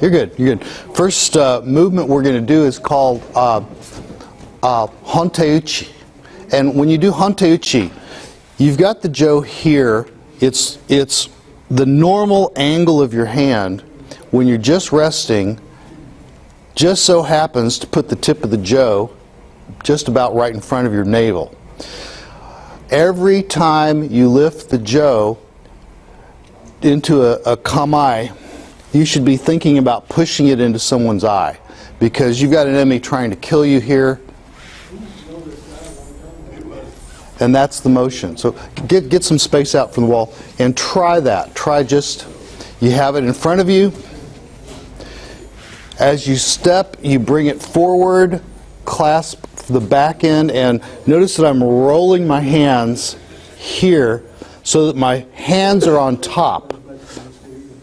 You're good. You're good. First movement we're going to do is called Honte Uchi. And when you do Honte Uchi, you've got the jo here. It's the normal angle of your hand when you're just resting. Just so happens to put the tip of the jo just about right in front of your navel. Every time you lift the jo into a kamae, you should be thinking about pushing it into someone's eye, because you've got an enemy trying to kill you here, and that's the motion. So get some space out from the wall and try that. Try just, you have it in front of you. As you step, you bring it forward, clasp the back end, and notice that I'm rolling my hands here so that my hands are on top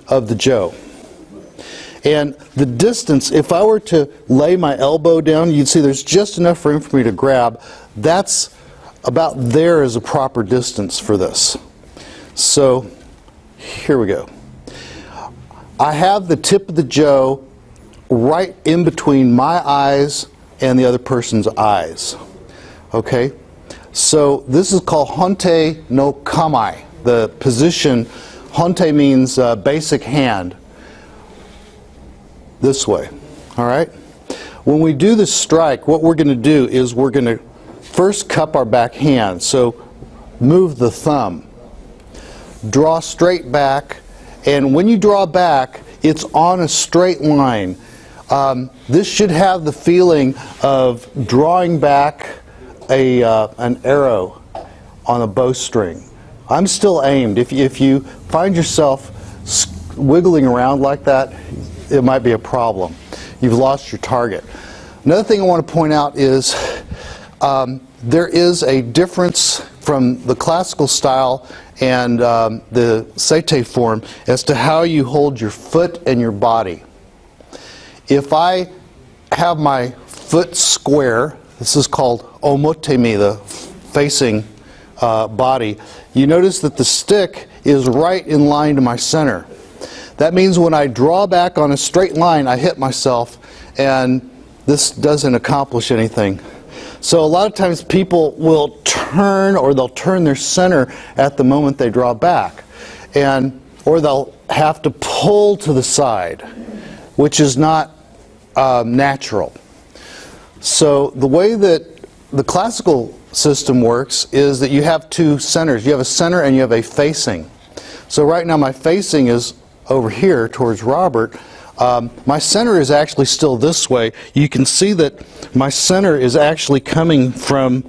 of the jo. And the distance, if I were to lay my elbow down, you'd see there's just enough room for me to grab. That's about there as a proper distance for this. So here we go. I have the tip of the jo right in between my eyes and the other person's eyes. Okay? So this is called Honte no kamae. The position, Honte means basic hand. This way. All right? When we do the strike, what we're going to do is we're going to first cup our back hand. So move the thumb. Draw straight back. And when you draw back, it's on a straight line. This should have the feeling of drawing back an arrow on a bowstring. I'm still aimed. If you find yourself wiggling around like that, it might be a problem. You've lost your target. Another thing I want to point out is there is a difference from the classical style and the seitei form as to how you hold your foot and your body. If I have my foot square, this is called omote, the facing body, you notice that the stick is right in line to my center. That means when I draw back on a straight line, I hit myself, and this doesn't accomplish anything. So a lot of times people will turn, or they'll turn their center at the moment they draw back, or they'll have to pull to the side, which is not natural. So the way that the classical system works is that you have two centers. You have a center and you have a facing. So right now my facing is over here towards Robert. My center is actually still this way. You can see that my center is actually coming from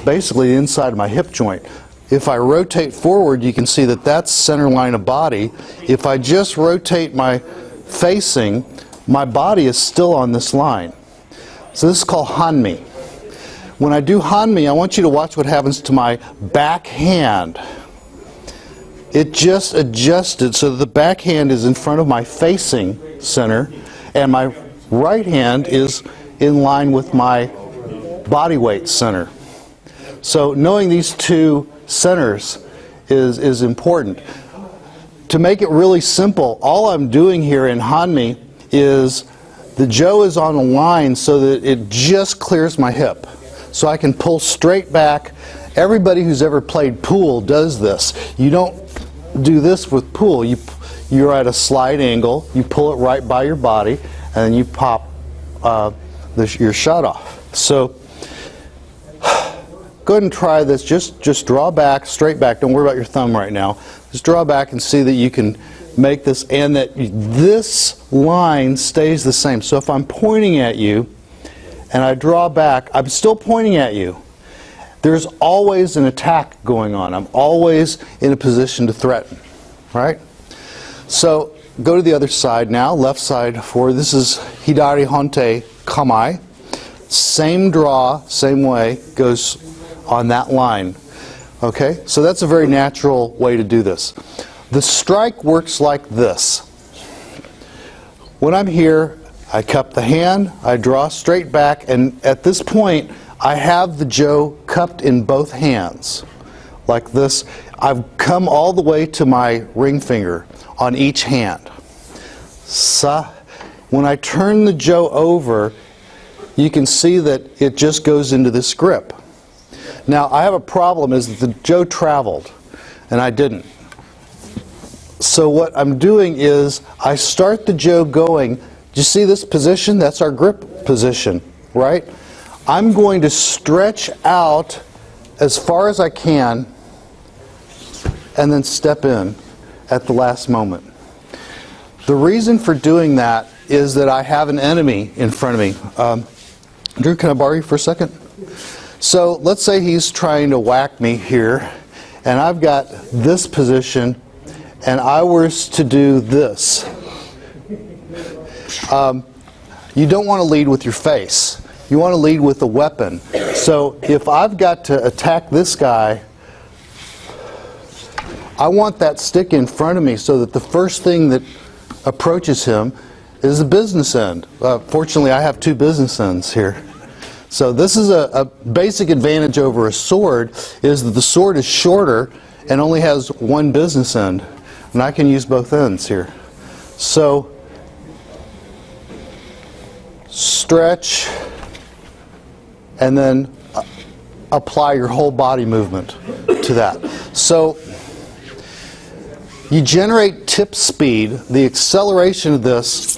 basically the inside of my hip joint. If I rotate forward, you can see that that's center line of body. If I just rotate my facing, my body is still on this line. So this is called Hanmi. When I do Hanmi, I want you to watch what happens to my back hand. It just adjusted so that the back hand is in front of my facing center, and my right hand is in line with my body weight center. So knowing these two centers is important. To make it really simple, all I'm doing here in Hanmi is the jo is on a line so that it just clears my hip. So I can pull straight back. Everybody who's ever played pool does this. You don't do this with pool. You're at a slight angle, you pull it right by your body, and then you pop your shot off. So go ahead and try this. Just draw back, straight back. Don't worry about your thumb right now. Just draw back and see that you can make this, and that this line stays the same. So if I'm pointing at you and I draw back, I'm still pointing at you. There's always an attack going on. I'm always in a position to threaten, right? So go to the other side now, left side forward. This is hidari honte kamae. Same draw, same way, goes on that line. Okay, so that's a very natural way to do this. The strike works like this. When I'm here, I cup the hand, I draw straight back, and at this point, I have the jo cupped in both hands, like this. I've come all the way to my ring finger on each hand. sa. When I turn the jo over, you can see that it just goes into this grip. Now I have a problem is that the jo traveled and I didn't. So what I'm doing is I start the jo going. Do you see this position? That's our grip position, right? I'm going to stretch out as far as I can and then step in at the last moment. The reason for doing that is that I have an enemy in front of me. Drew, can I borrow you for a second? So let's say he's trying to whack me here, and I've got this position, and I was to do this. You don't want to lead with your face. You want to lead with a weapon. So if I've got to attack this guy, I want that stick in front of me so that the first thing that approaches him is the business end. Fortunately, I have two business ends here. So this is a basic advantage over a sword, is that the sword is shorter and only has one business end. And I can use both ends here. So stretch and then apply your whole body movement to that. So you generate tip speed, the acceleration of this,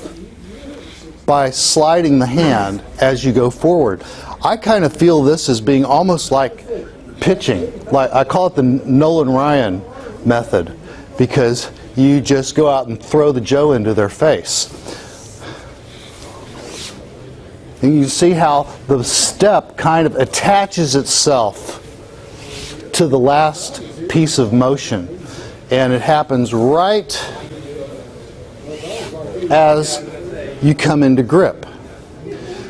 by sliding the hand as you go forward. I kind of feel this as being almost like pitching. Like I call it the Nolan Ryan method, because you just go out and throw the jo into their face. And you see how the step kind of attaches itself to the last piece of motion. And it happens right as you come into grip.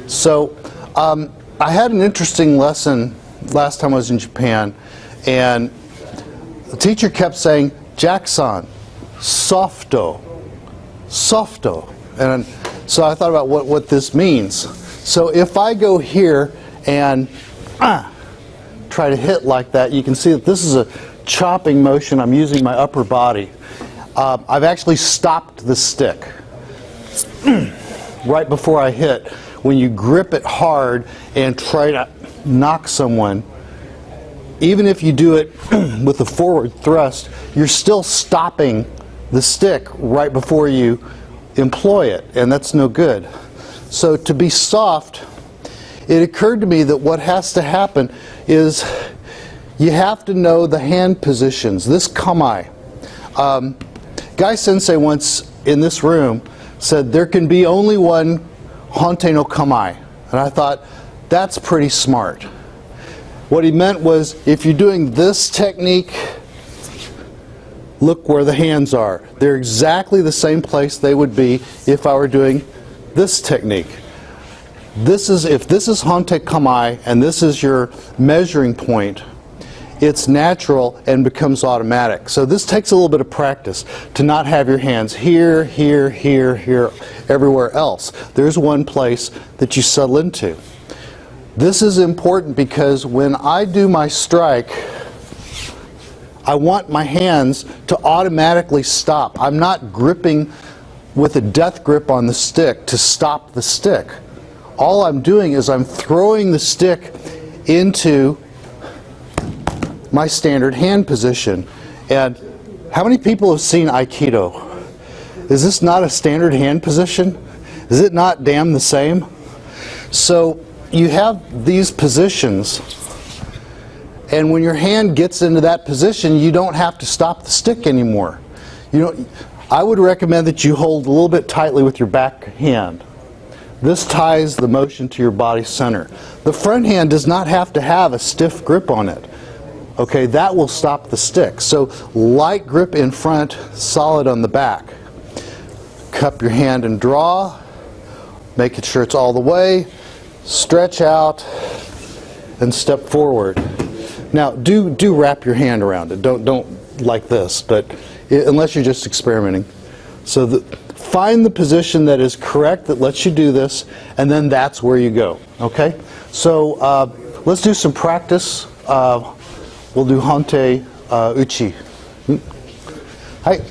So I had an interesting lesson last time I was in Japan, and the teacher kept saying, Jackson, Sofuto, Sofuto. And so I thought about what this means. So if I go here and try to hit like that, you can see that this is a chopping motion. I'm using my upper body. I've actually stopped the stick right before I hit. When you grip it hard and try to knock someone, even if you do it with a forward thrust, you're still stopping the stick right before you employ it, and that's no good. So to be soft, it occurred to me that what has to happen is you have to know the hand positions. This kamae. Guy Sensei once in this room said there can be only one Honte no kamae. And I thought, that's pretty smart. What he meant was, if you're doing this technique, look where the hands are. They're exactly the same place they would be if I were doing this technique. If this is Honte kamae and this is your measuring point, it's natural and becomes automatic. So this takes a little bit of practice to not have your hands here, here, here, here, everywhere else. There's one place that you settle into. This is important because when I do my strike, I want my hands to automatically stop. I'm not gripping with a death grip on the stick to stop the stick. All I'm doing is I'm throwing the stick into my standard hand position. And how many people have seen Aikido? Is this not a standard hand position? Is it not damn the same? So you have these positions, and when your hand gets into that position, you don't have to stop the stick anymore. I would recommend that you hold a little bit tightly with your back hand. This ties the motion to your body center. The front hand does not have to have a stiff grip on it. Okay, that will stop the stick. So light grip in front, solid on the back. Cup your hand and draw, making sure it's all the way. Stretch out and step forward. Now do wrap your hand around it. Don't like this, but unless you're just experimenting. So find the position that is correct that lets you do this, and then that's where you go. Okay? So let's do some practice. We'll do Honte Uchi. Hi.